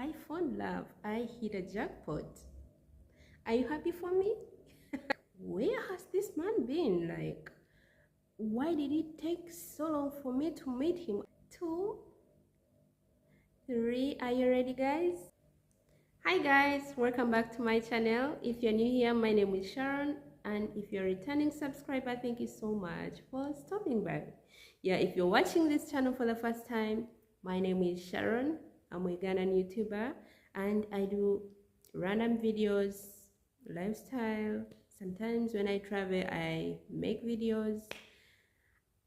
I found love. I hit a jackpot. Are you happy for me? Where has this man been? Like, why did it take so long for me to meet him? 2, 3, are you ready, guys? Hi guys, welcome back to my channel. If you're new here, my name is Sharon, and if you're a returning subscriber, thank you so much for stopping by. Yeah, if you're watching this channel for the first time, my name is Sharon. I'm a Ghanaian YouTuber, and I do random videos, lifestyle. Sometimes when I travel, I make videos.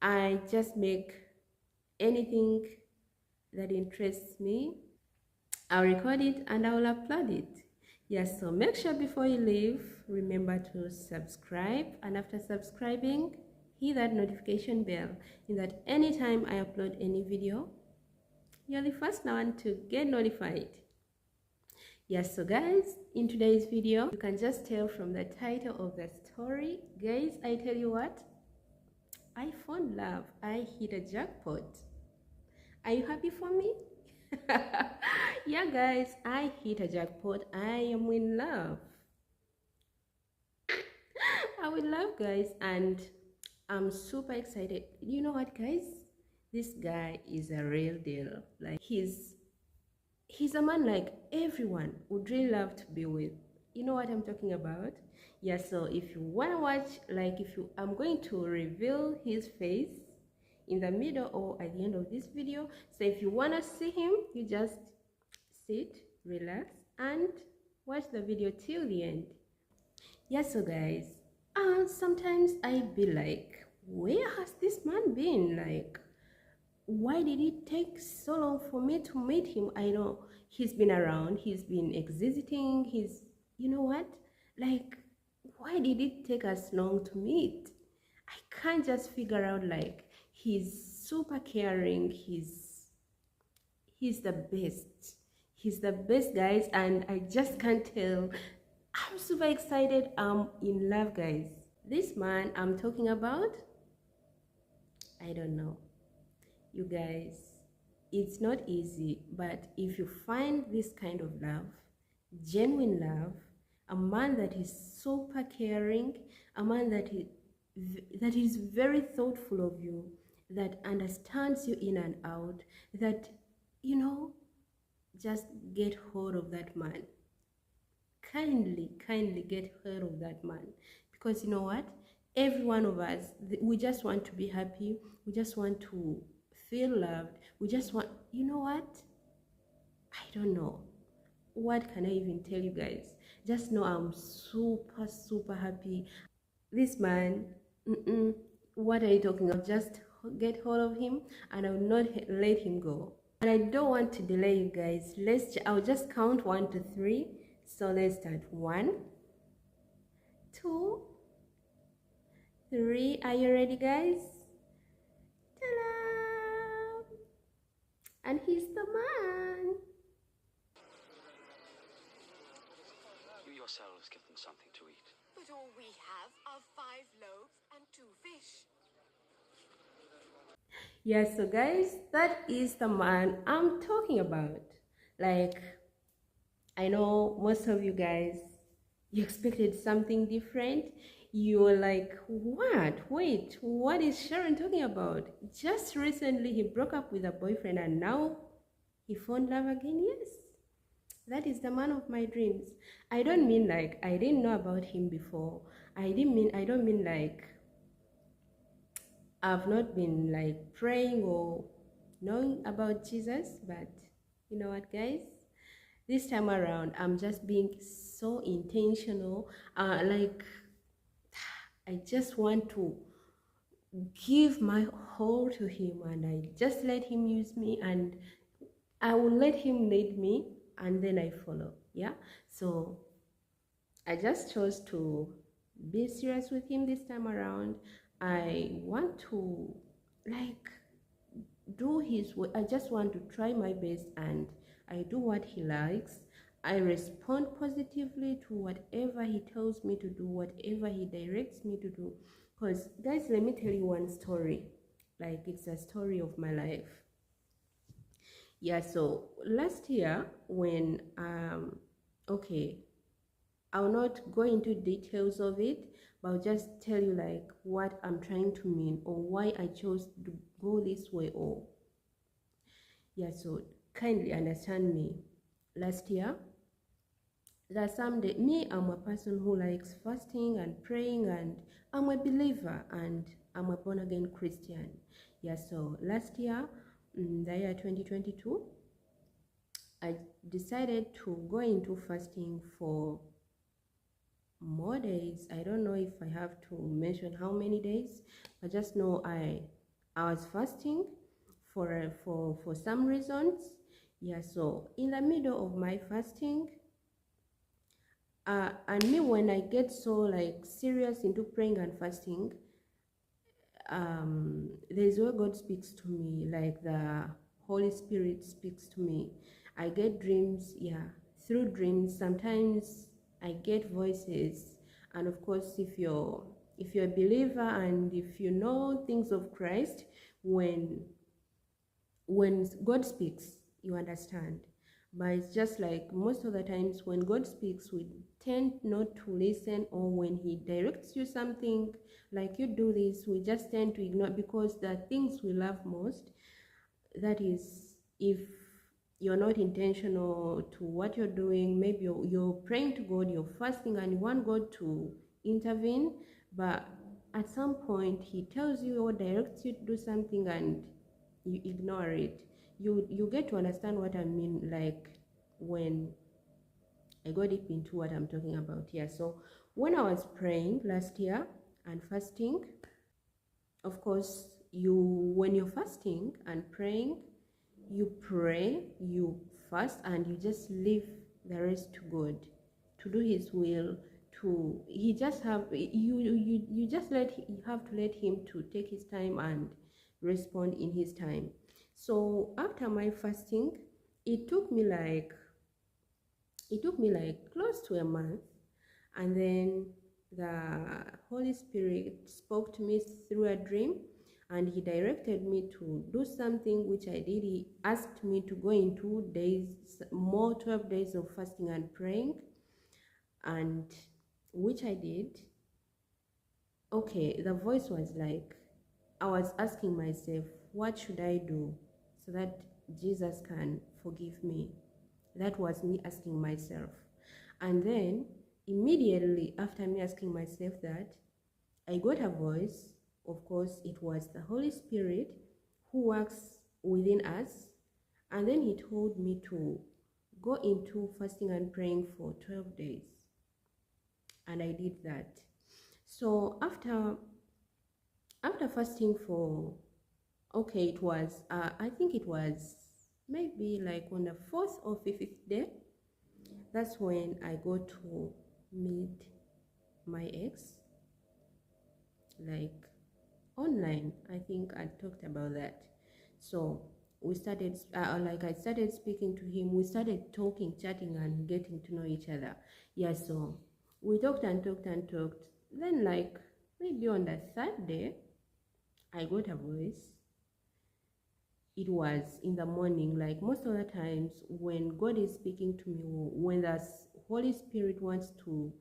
I just make anything that interests me. I'll record it and I will upload it. Yes, so make sure before you leave, remember to subscribe, and after subscribing, hit that notification bell in that anytime I upload any video, you're the first one to get notified. Yes, so guys, in today's video, you can just tell from the title of the story, guys, I tell you what, I found love. I hit a jackpot. Are you happy for me? Yeah, guys, I hit a jackpot. I am in love. I'm in love, guys, and I'm super excited. You know what, guys? This guy is a real deal. Like, he's a man like everyone would really love to be with. You know what I'm talking about? Yeah, so if you want to watch, like, I'm going to reveal his face in the middle or at the end of this video. So if you want to see him, you just sit, relax, and watch the video till the end. Yeah, so guys, sometimes I be like, where has this man been? Like, why did it take so long for me to meet him? I know he's been around, he's been existing, you know what? Like, why did it take us long to meet? I can't just figure out, like, he's super caring, he's the best. He's the best, guys, and I just can't tell. I'm super excited. I'm in love, guys. This man I'm talking about, I don't know. You guys, it's not easy, but if you find this kind of love, genuine love, a man that is super caring, a man that is very thoughtful of you, that understands you in and out, that, you know, just get hold of that man. Kindly get hold of that man, because you know what, every one of us, we just want to be happy, we just want to feel loved, we just want, you know what, I don't know what can I even tell you guys. Just know I'm super happy. This man, what are you talking about? Just get hold of him and I will not let him go. And I don't want to delay you guys. I'll just count 1 to 3. So let's start. 1, 2, 3. Are you ready, guys? Ta-da! And he's the man. You yourselves give them something to eat. But all we have are 5 loaves and 2 fish. Yes, so guys, that is the man I'm talking about. Like, I know most of you guys, you expected something different. You were like, what? Wait, what is Sharon talking about? Just recently he broke up with a boyfriend and now he found love again. Yes, that is the man of my dreams. I don't mean like I didn't know about him before. I don't mean like I've not been like praying or knowing about Jesus, but you know what, guys? This time around, I'm just being so intentional. Like, I just want to give my whole to him, and I just let him use me, and I will let him lead me, and then I follow. Yeah, so I just chose to be serious with him this time around. I want to, like, do his way. I just want to try my best, and I do what he likes. I respond positively to whatever he tells me to do, whatever he directs me to do. Because guys, let me tell you one story. Like, it's a story of my life. Yeah, so last year when okay, I'll not go into details of it, but I'll just tell you like what I'm trying to mean or why I chose to go this way. Or yeah, so kindly understand me. Last year, that someday, me, I'm a person who likes fasting and praying, and I'm a believer and I'm a born again Christian. Yeah, so last year, the year 2022, I decided to go into fasting for more days. I don't know if I have to mention how many days. I just know I was fasting for some reasons. Yeah, so in the middle of my fasting, and me, when I get so like serious into praying and fasting, there's where God speaks to me, like the Holy Spirit speaks to me. I get dreams, yeah, through dreams. Sometimes I get voices, and of course, if you're a believer and if you know things of Christ, when God speaks, you understand. But it's just like most of the times when God speaks, we tend not to listen, or when He directs you something like you do this, we just tend to ignore, because the things we love most, that is, if you're not intentional to what you're doing, maybe you're praying to God, you're fasting, and you want God to intervene, but at some point He tells you or directs you to do something and you ignore it. You get to understand what I mean, like when I go deep into what I'm talking about here. So when I was praying last year and fasting, of course, when you're fasting and praying, you pray, you fast, and you just leave the rest to God, to do His will. To He just have you just you have to let Him to take His time and respond in His time. So after my fasting, it took me like close to a month, and then the Holy Spirit spoke to me through a dream, and He directed me to do something which I did. He asked me to go into days, more 12 days of fasting and praying, and which I did. Okay, the voice was like, I was asking myself, what should I do so that Jesus can forgive me? That was me asking myself. And then immediately after me asking myself that, I got a voice. Of course, it was the Holy Spirit who works within us. And then He told me to go into fasting and praying for 12 days. And I did that. So after fasting for, okay, it was, I think it was maybe like on the 4th or 5th day, that's when I go to meet my ex, like online. I think I talked about that. So we started, like I started speaking to him. We started talking, chatting, and getting to know each other. Yeah, so we talked and talked and talked. Then, like maybe on the 3rd day, I got a voice. It was in the morning. Like most of the times when God is speaking to me, or when the Holy Spirit wants to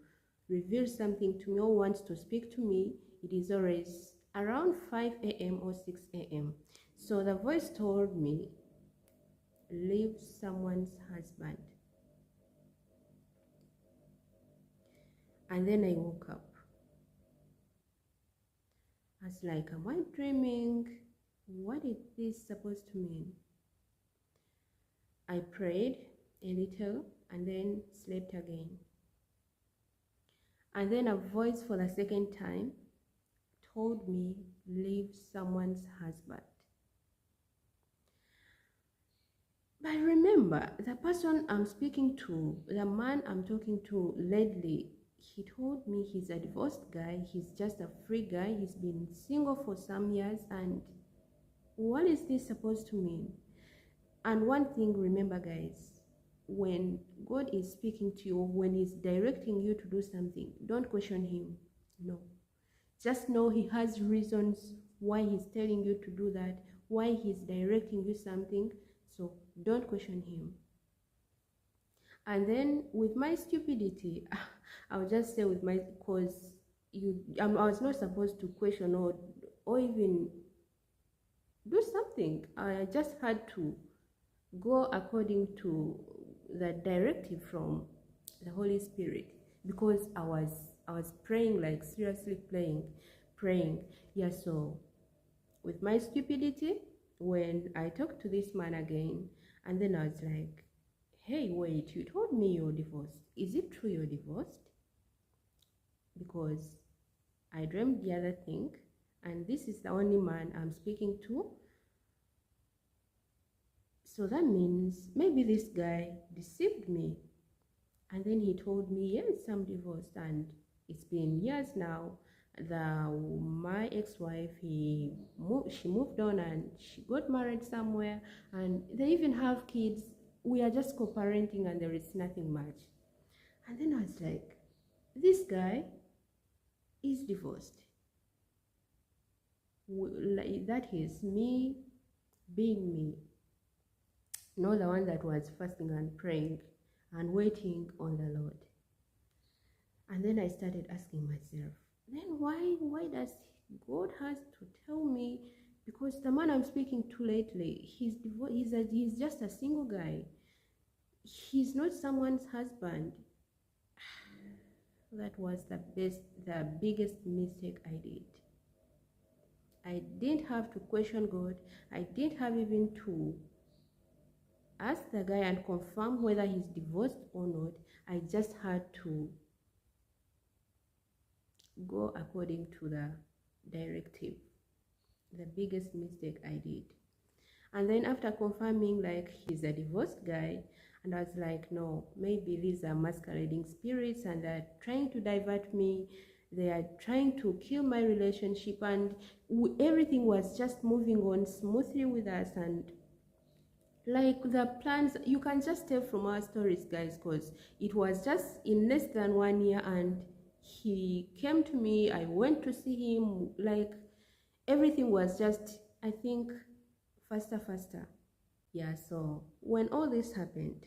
reveal something to me or wants to speak to me, it is always around 5 a.m. or 6 a.m. So the voice told me, leave someone's husband. And then I woke up. I was like, am I dreaming? What is this supposed to mean? I prayed a little and then slept again. And then a voice for the second time told me, leave someone's husband. But remember, the person I'm speaking to, the man I'm talking to lately, he told me he's a divorced guy, he's just a free guy, he's been single for some years, and what is this supposed to mean? And one thing, remember guys, when God is speaking to you, when He's directing you to do something, don't question Him. No. Just know He has reasons why He's telling you to do that, why He's directing you something. So don't question him. And then with my stupidity, I'll just say with my, because I was not supposed to question or even do something. I just had to go according to the directive from the Holy Spirit, because I was praying, like seriously praying. Yeah, so with my stupidity, when I talked to this man again, and then I was like, hey, wait, you told me you're divorced. Is it true you're divorced? Because I dreamed the other thing, and this is the only man I'm speaking to. So that means maybe this guy deceived me. And then he told me, yes, I'm divorced, and it's been years now. My ex-wife, she moved on and she got married somewhere, and they even have kids. We are just co-parenting, and there is nothing much. And then I was like, this guy is divorced. That is me being me, not the one that was fasting and praying and waiting on the Lord. And then I started asking myself, then why does God has to tell me? Because the man I'm speaking to lately, he's just a single guy. He's not someone's husband. That was the biggest mistake I did. I didn't have to question God. I didn't have even to ask the guy and confirm whether he's divorced or not. I just had to go according to the directive. The biggest mistake I did. And then after confirming, like, he's a divorced guy, and I was like, no, maybe these are masquerading spirits and they're trying to divert me. They are trying to kill my relationship, and everything was just moving on smoothly with us. And like the plans, you can just tell from our stories, guys, because it was just in less than 1 year, and he came to me, I went to see him, like everything was just, I think, faster. Yeah, so when all this happened,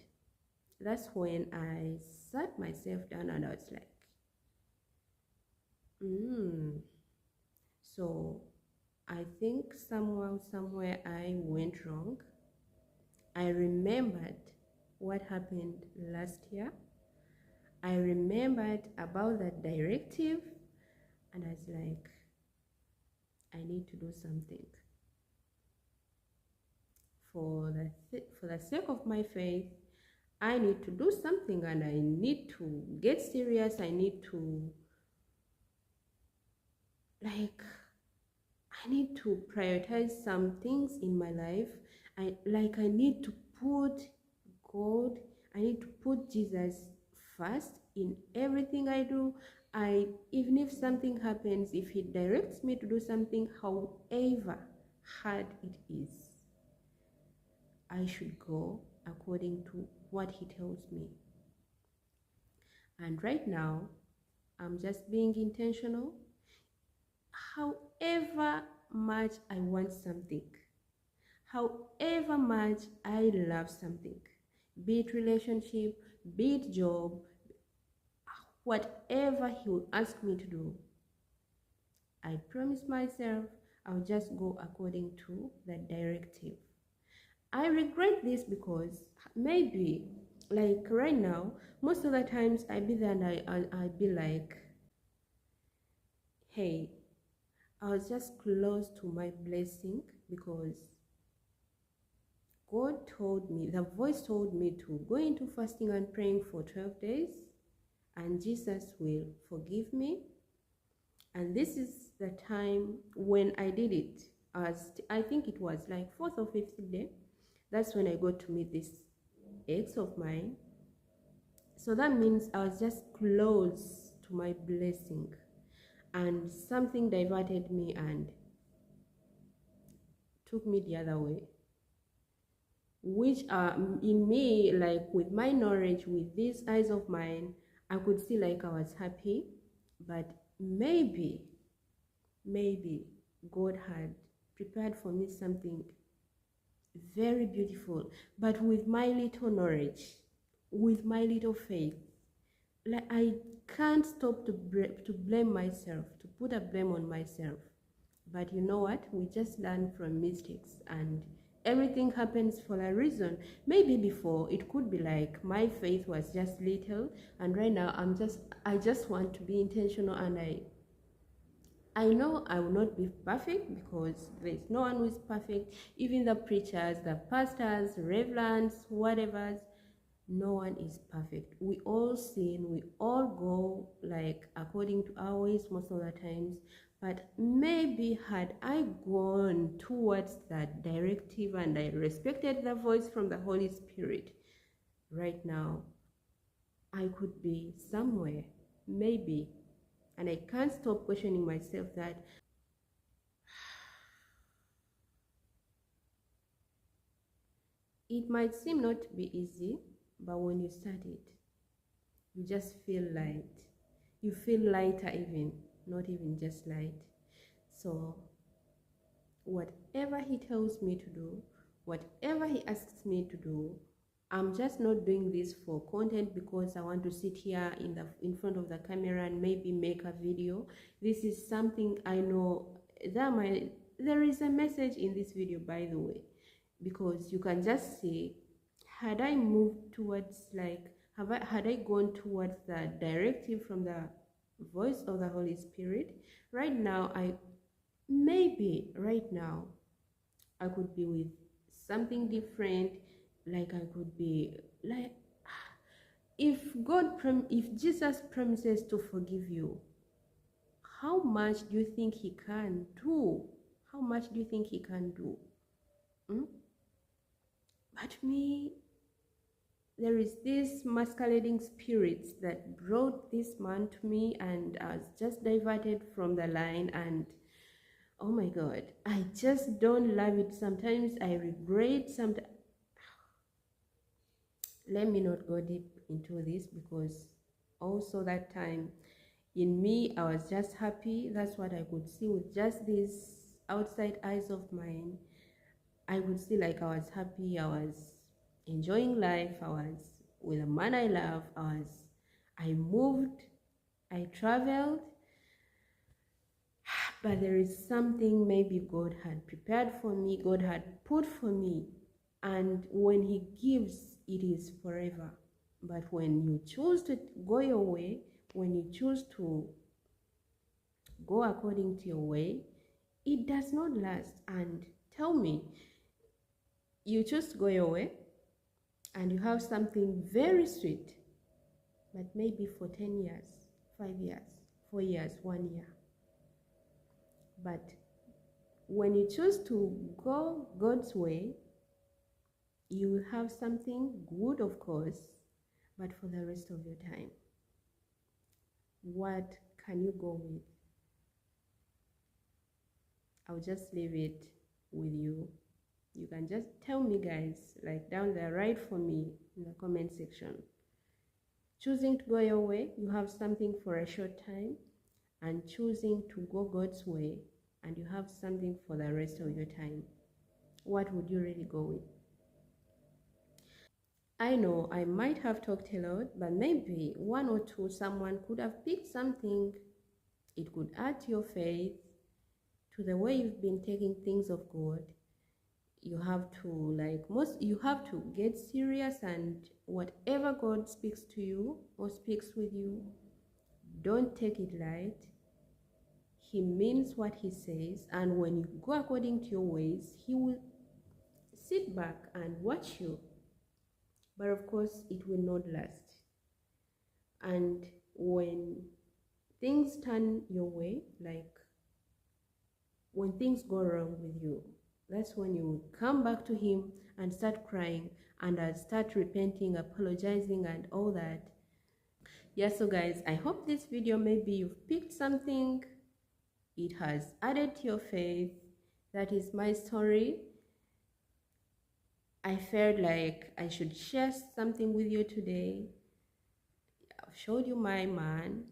that's when I sat myself down and I was like, so I think somewhere I went wrong. I remembered what happened last year. I remembered about that directive, and I was like, I need to do something. For the sake of my faith, I need to do something, and I need to get serious. I need to, I need to prioritize some things in my life. I need to put God, I need to put Jesus first in everything I do. Even if something happens, if he directs me to do something, however hard it is, I should go according to what he tells me. And right now, I'm just being intentional. However much I want something, however much I love something, be it relationship, be it job, whatever he will ask me to do, I promise myself I'll just go according to the directive. I regret this because maybe, like right now, most of the times I be there and I be like, hey, I was just close to my blessing, because God told me, the voice told me to go into fasting and praying for 12 days, and Jesus will forgive me. And this is the time when I did it. I think it was like 4th or 5th day. That's when I got to meet this ex of mine. So that means I was just close to my blessing, and something diverted me and took me the other way, which in me, like with my knowledge, with these eyes of mine, I could see like I was happy, but maybe God had prepared for me something very beautiful, but with my little knowledge, with my little faith, like I can't stop to blame myself, to put a blame on myself. But you know what? We just learn from mistakes, and everything happens for a reason. Maybe before it could be like my faith was just little, and right now I just want to be intentional, and I know I will not be perfect because there's no one who is perfect. Even the preachers, the pastors, reverends, whatever, no one is perfect. We all sin, we all go like according to our ways most of the times. But maybe had I gone towards that directive and I respected the voice from the Holy Spirit, right now I could be somewhere, maybe. And I can't stop questioning myself that it might seem not to be easy, but when you start it, you just feel light. You feel lighter even, not even just light. So whatever he tells me to do, whatever he asks me to do, I'm just not doing this for content because I want to sit here in front of the camera and maybe make a video. This is something I know that there is a message in this video, by the way, because you can just see, had I moved towards like had I gone towards the directive from the voice of the Holy Spirit, right now maybe right now I could be with something different. Like I could be like, if Jesus promises to forgive you, how much do you think he can do? How much do you think he can do? But me, there is this masquerading spirits that brought this man to me, and I was just diverted from the line, and oh my God, I just don't love it. Sometimes I regret. Sometimes, let me not go deep into this, because also that time in me, I was just happy. That's what I could see with just these outside eyes of mine. I could see like I was happy, I was enjoying life, I was with a man I love, I moved, I traveled. But there is something maybe God had prepared for me, God had put for me. And when he gives, it is forever. But when you choose to go your way, when you choose to go according to your way, it does not last. And tell me, you choose to go your way and you have something very sweet, but maybe for 10 years, 5 years, 4 years, 1 year. But when you choose to go God's way, you will have something good, of course, but for the rest of your time. What can you go with? I'll just leave it with you. You can just tell me, guys, like down there, write for me in the comment section. Choosing to go your way, you have something for a short time, and choosing to go God's way, and you have something for the rest of your time. What would you really go with? I know I might have talked a lot, but maybe one or two, someone could have picked something. It could add to your faith, to the way you've been taking things of God. You have to you have to get serious, and whatever God speaks to you or speaks with you, don't take it light. He means what he says, and when you go according to your ways, he will sit back and watch you. But of course, it will not last. And when things turn your way, like when things go wrong with you, that's when you will come back to him and start crying and start repenting, apologizing, and all that. Yeah, so guys, I hope this video, maybe you've picked something. It has added to your faith. That is my story. I felt like I should share something with you today. I've showed you my man,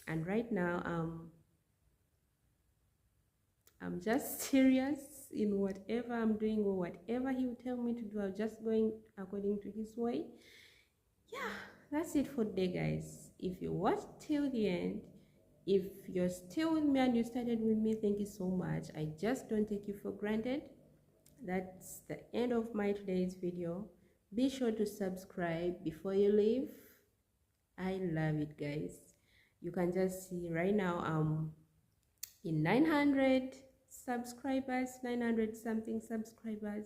and right now I'm just serious. in whatever I'm doing, or whatever he will tell me to do. I'm just going according to his way. Yeah, that's it for today, guys. If you watched till the end, if you're still with me and you started with me, thank you so much. I just don't take you for granted. That's the end of my today's video. Be sure to subscribe before you leave. I love it, guys. You can just see right now in 900 subscribers, 900 something subscribers.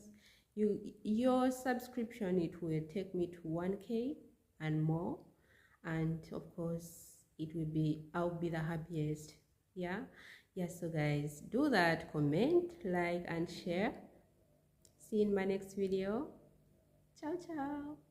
Your subscription, it will take me to 1K and more, and of course I'll be the happiest. Yeah, so guys, do that. Comment, like and share. See you in my next video. Ciao ciao.